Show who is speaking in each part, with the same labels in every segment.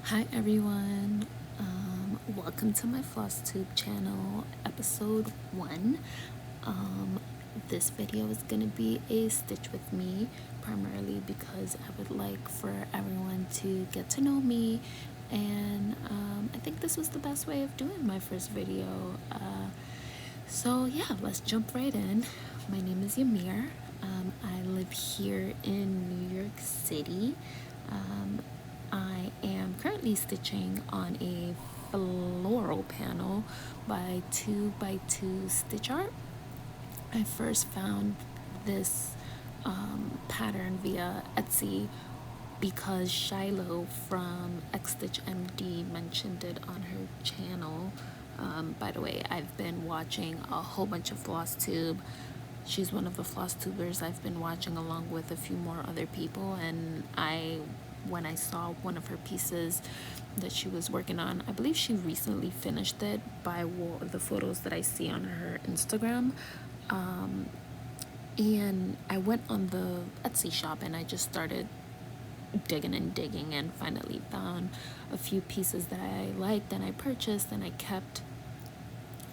Speaker 1: Hi everyone, welcome to my FlossTube channel, episode 1. Um, this video is going to be a stitch with me, primarily because I would like for everyone to get to know me, and I think this was the best way of doing my first video. So yeah, let's jump right in. My name is Yamir. I live here in New York City. I am currently stitching on a floral panel by 2x2 stitch art. I first found this pattern via Etsy because Shiloh from XStitchMD mentioned it on her channel. By the way, I've been watching a whole bunch of FlossTube. She's one of the FlossTubers I've been watching along with a few more other people, and when I saw one of her pieces that she was working on, I believe she recently finished it by the photos that I see on her Instagram. And I went on the Etsy shop and I just started digging and finally found a few pieces that I liked and I purchased and I kept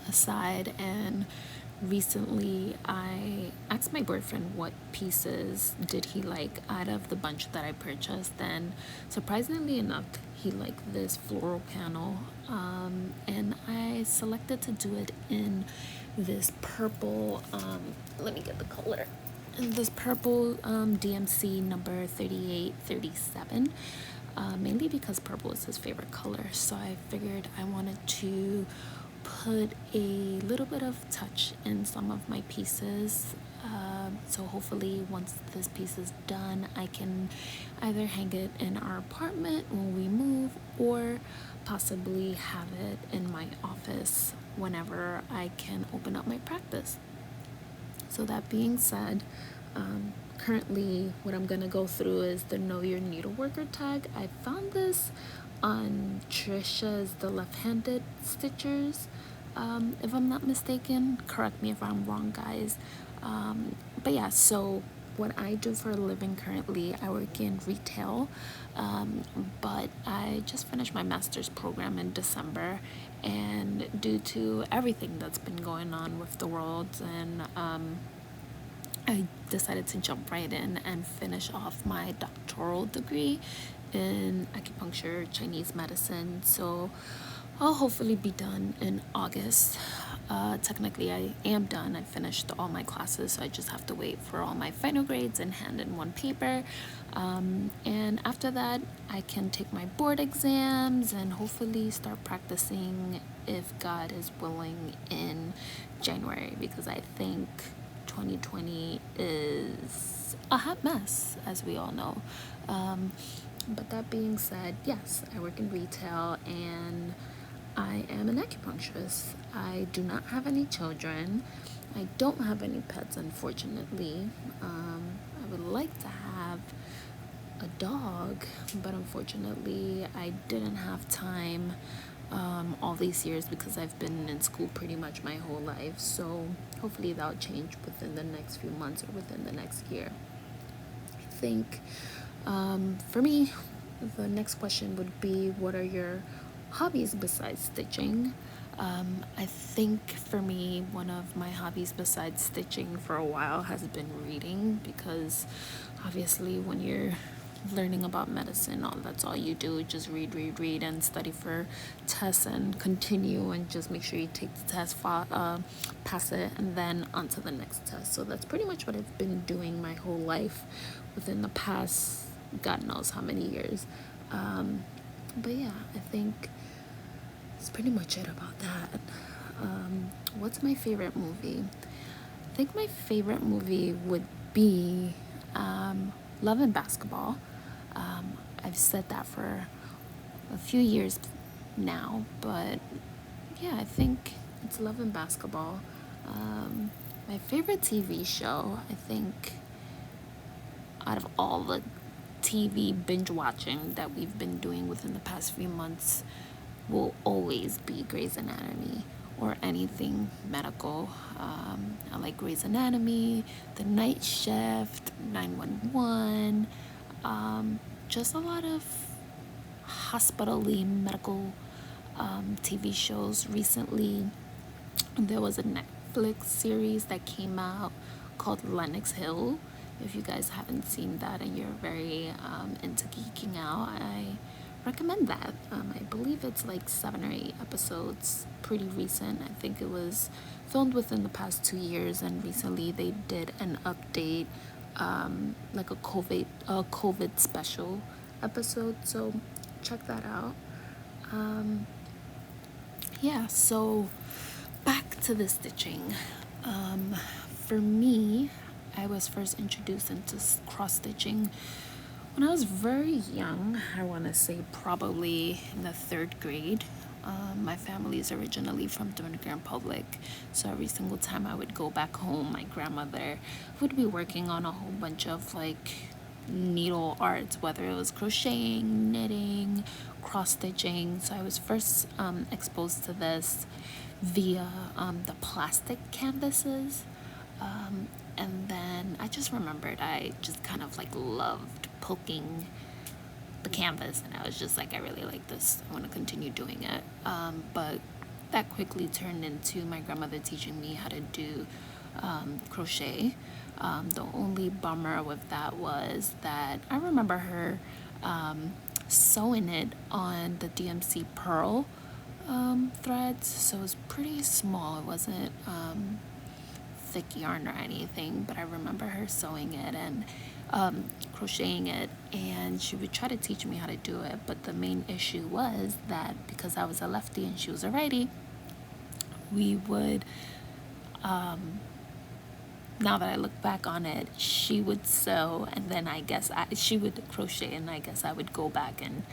Speaker 1: aside. And recently I asked my boyfriend what pieces did he like out of the bunch that I purchased, and surprisingly enough he liked this floral panel, and I selected to do it in this purple, let me get the color, in this purple DMC number 3837, mainly because purple is his favorite color. So I figured I wanted to put a little bit of touch in some of my pieces. So hopefully once this piece is done, I can either hang it in our apartment when we move or possibly have it in my office whenever I can open up my practice. So that being said, currently what I'm gonna go through is the Know Your Needleworker tag. I found this on Trisha's The Left-Handed Stitchers, if I'm not mistaken. Correct me if I'm wrong, guys. But yeah, so what I do for a living currently, I work in retail, but I just finished my master's program in December, and due to everything that's been going on with the world, and I decided to jump right in and finish off my doctoral degree in acupuncture, Chinese medicine. So I'll hopefully be done in August. Technically, I am done. I finished all my classes, so I just have to wait for all my final grades and hand in one paper. And after that, I can take my board exams and hopefully start practicing, if God is willing, in January, because I think 2020 is a hot mess, as we all know. But that being said, yes, I work in retail and I am an acupuncturist. I do not have any children. I don't have any pets, unfortunately. I would like to have a dog, but unfortunately I didn't have time all these years because I've been in school pretty much my whole life. So hopefully that'll change within the next few months or within the next year. I think for me, the next question would be, what are your hobbies besides stitching? I think for me, one of my hobbies besides stitching for a while has been reading, because obviously when you're learning about medicine, that's all you do, just read and study for tests and continue and just make sure you take the test, pass it, and then on to the next test. So that's pretty much what I've been doing my whole life within the past God knows how many years. But yeah, I think that's pretty much it about that. What's my favorite movie? I think my favorite movie would be Love and Basketball. I've said that for a few years now, but yeah, I think it's Love and Basketball. My favorite TV show, I think, out of all the TV binge watching that we've been doing within the past few months, will always be Grey's Anatomy or anything medical. I like Grey's Anatomy, The Night Shift, 911, just a lot of hospital-y medical TV shows. Recently, there was a Netflix series that came out called Lenox Hill. If you guys haven't seen that and you're very into geeking out, I recommend that. I believe it's like 7 or 8 episodes, pretty recent. I think it was filmed within the past 2 years, and recently they did an update, like a COVID special episode. So check that out. Yeah, so back to the stitching. For me, I was first introduced into cross stitching when I was very young. I want to say probably in the 3rd grade. My family is originally from Dominican Republic, so every single time I would go back home, my grandmother would be working on a whole bunch of like needle arts, whether it was crocheting, knitting, cross stitching. So I was first exposed to this via the plastic canvases. And then I just remembered I just kind of like loved poking the canvas, and I was just like, I really like this, I want to continue doing it. But that quickly turned into my grandmother teaching me how to do crochet. The only bummer with that was that I remember her sewing it on the DMC pearl threads, so it was pretty small. It wasn't thick yarn or anything, but I remember her sewing it and crocheting it, and she would try to teach me how to do it. But the main issue was that because I was a lefty and she was a righty, we would now that I look back on it, she would sew, and then she would crochet, and I guess I would go back and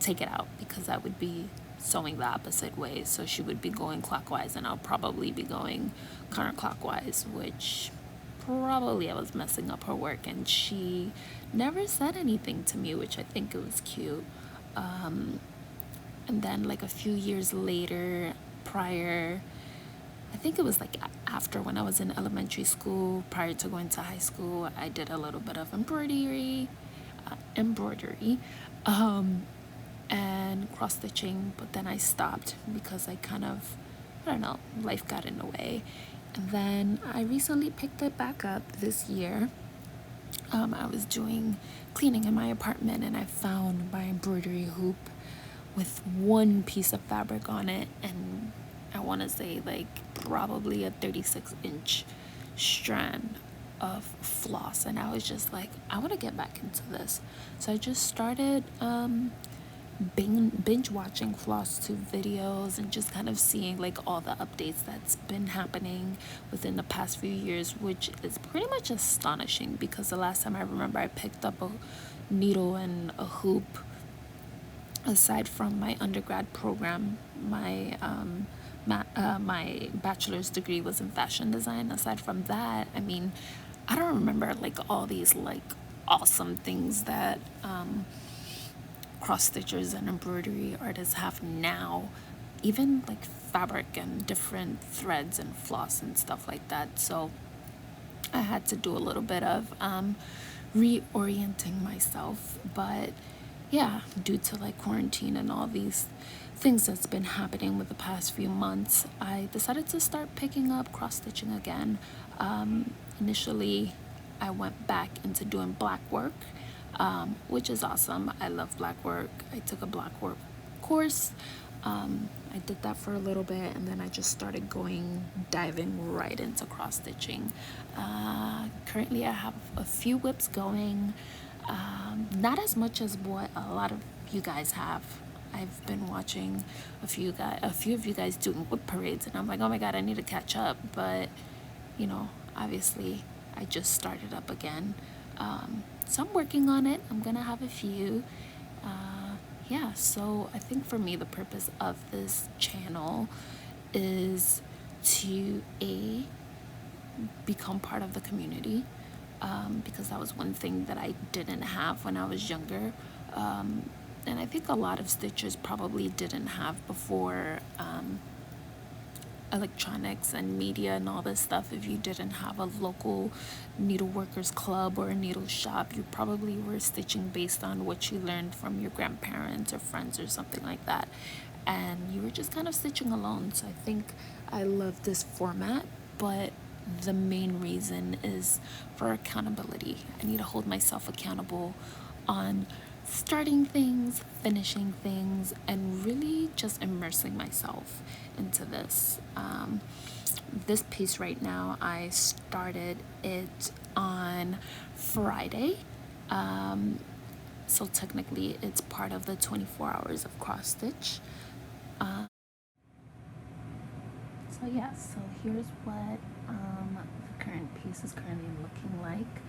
Speaker 1: take it out because I would be sewing the opposite way. So she would be going clockwise and I'll probably be going counterclockwise, which probably I was messing up her work, and she never said anything to me, which I think it was cute. And then like a few years later, I think it was like after, when I was in elementary school, prior to going to high school, I did a little bit of embroidery, and cross stitching, but then I stopped because I don't know, life got in the way. And then I recently picked it back up this year. I was doing cleaning in my apartment, and I found my embroidery hoop with one piece of fabric on it, and I want to say like probably a 36-inch strand of floss, and I was just like, I want to get back into this. So I just started binge watching Flosstube videos and just kind of seeing like all the updates that's been happening within the past few years, which is pretty much astonishing because the last time I remember I picked up a needle and a hoop, aside from my undergrad program, my bachelor's degree was in fashion design. Aside from that, I mean, I don't remember like all these like awesome things that cross stitchers and embroidery artists have now, even like fabric and different threads and floss and stuff like that. So I had to do a little bit of reorienting myself. But yeah, due to like quarantine and all these things that's been happening with the past few months, I decided to start picking up cross stitching again. Initially I went back into doing black work, which is awesome. I love black work. I took a black work course. I did that for a little bit, and then I just started diving right into cross stitching. Currently I have a few whips going, not as much as what a lot of you guys have. I've been watching a few of you guys doing whip parades, and I'm like, oh my god, I need to catch up. But you know, obviously I just started up again. So I'm working on it. I'm gonna have a few. Yeah, so I think for me the purpose of this channel is to become part of the community, because that was one thing that I didn't have when I was younger, and I think a lot of stitchers probably didn't have before electronics and media and all this stuff, if you didn't have a local needleworkers club or a needle shop, you probably were stitching based on what you learned from your grandparents or friends or something like that, and you were just kind of stitching alone. So I think I love this format, but the main reason is for accountability. I need to hold myself accountable on starting things, finishing things, and really just immersing myself into this. This piece right now, I started it on Friday. So technically, it's part of the 24 hours of cross stitch. So yeah, so here's what the current piece is currently looking like.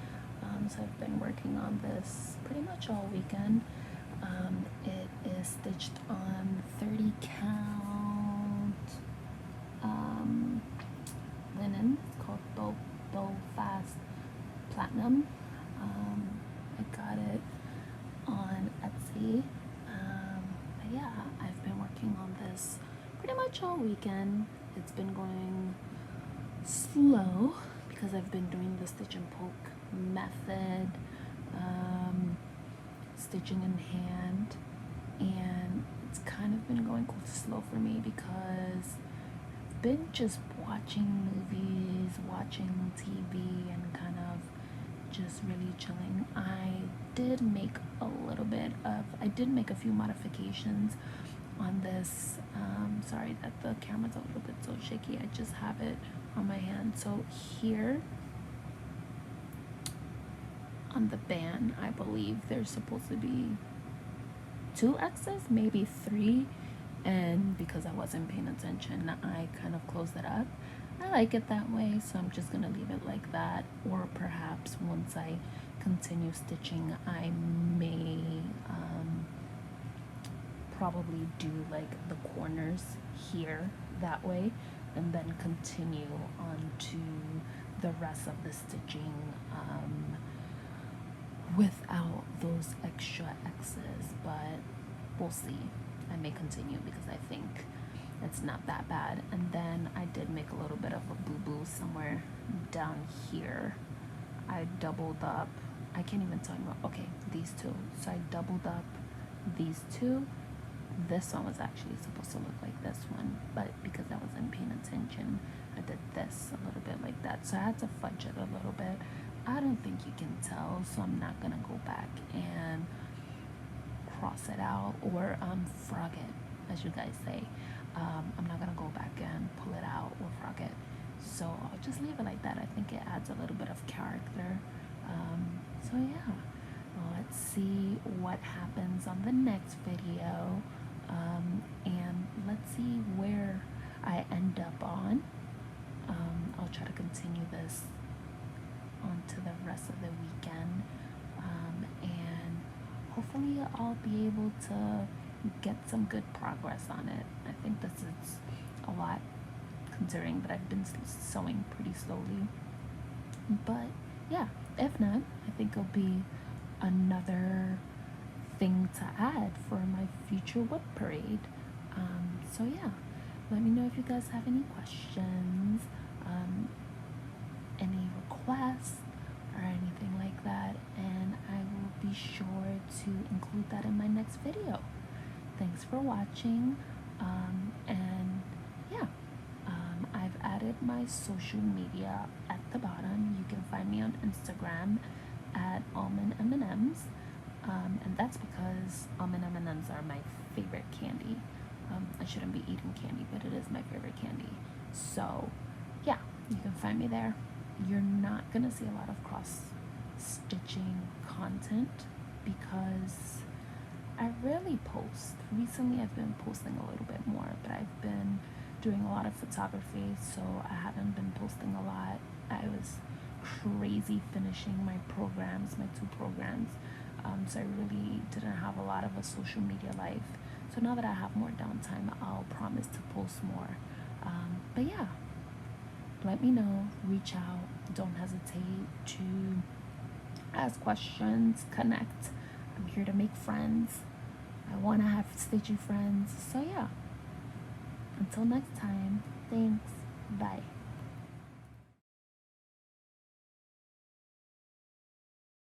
Speaker 1: So I've been working on this pretty much all weekend. It is stitched on 30 count linen. It's called Belfast Platinum. I got it on Etsy. But yeah, I've been working on this pretty much all weekend. It's been going slow because I've been doing the stitch and poke method, stitching in hand, and it's kind of been going slow for me because I've been just watching movies, watching TV, and kind of just really chilling. I did make a few modifications on this. Sorry that the camera's a little bit so shaky. I just have it on my hand. So here on the band, I believe there's supposed to be 2 X's, maybe 3, and because I wasn't paying attention, I kind of closed it up. I like it that way, so I'm just gonna leave it like that, or perhaps once I continue stitching, I may probably do like the corners here that way, and then continue on to the rest of the stitching without those extra X's, but we'll see. I may continue because I think it's not that bad. And then I did make a little bit of a boo-boo somewhere down here. I doubled up, I can't even tell you, okay, these two. So I doubled up these two. This one was actually supposed to look like this one, but because I wasn't paying attention, I did this a little bit like that. So I had to fudge it a little bit. I don't think you can tell, so I'm not gonna go back and cross it out or frog it, as you guys say. I'm not gonna go back and pull it out or frog it. So I'll just leave it like that. I think it adds a little bit of character. So yeah, let's see what happens on the next video. And let's see where I end up on. I'll try to continue this onto the rest of the weekend, and hopefully I'll be able to get some good progress on it. I think this is a lot considering that I've been sewing pretty slowly, but yeah, if not, I think it'll be another thing to add for my future wood parade. So yeah, let me know if you guys have any questions, any requests, or anything like that, and I will be sure to include that in my next video. Thanks for watching, and yeah, I've added my social media at the bottom. You can find me on Instagram at AlmondMnMs. And that's because AlmondMnMs are my favorite candy. I shouldn't be eating candy, but it is my favorite candy. So yeah, you can find me there. You're not gonna see a lot of cross stitching content because I rarely post. Recently I've been posting a little bit more, but I've been doing a lot of photography, so I haven't been posting a lot. I was crazy finishing my programs, my 2 programs. So I really didn't have a lot of a social media life. So now that I have more downtime, I'll promise to post more. But yeah, let me know, reach out, don't hesitate to ask questions, connect. I'm here to make friends. I want to have stitchy friends. So yeah, until next time. Thanks. Bye.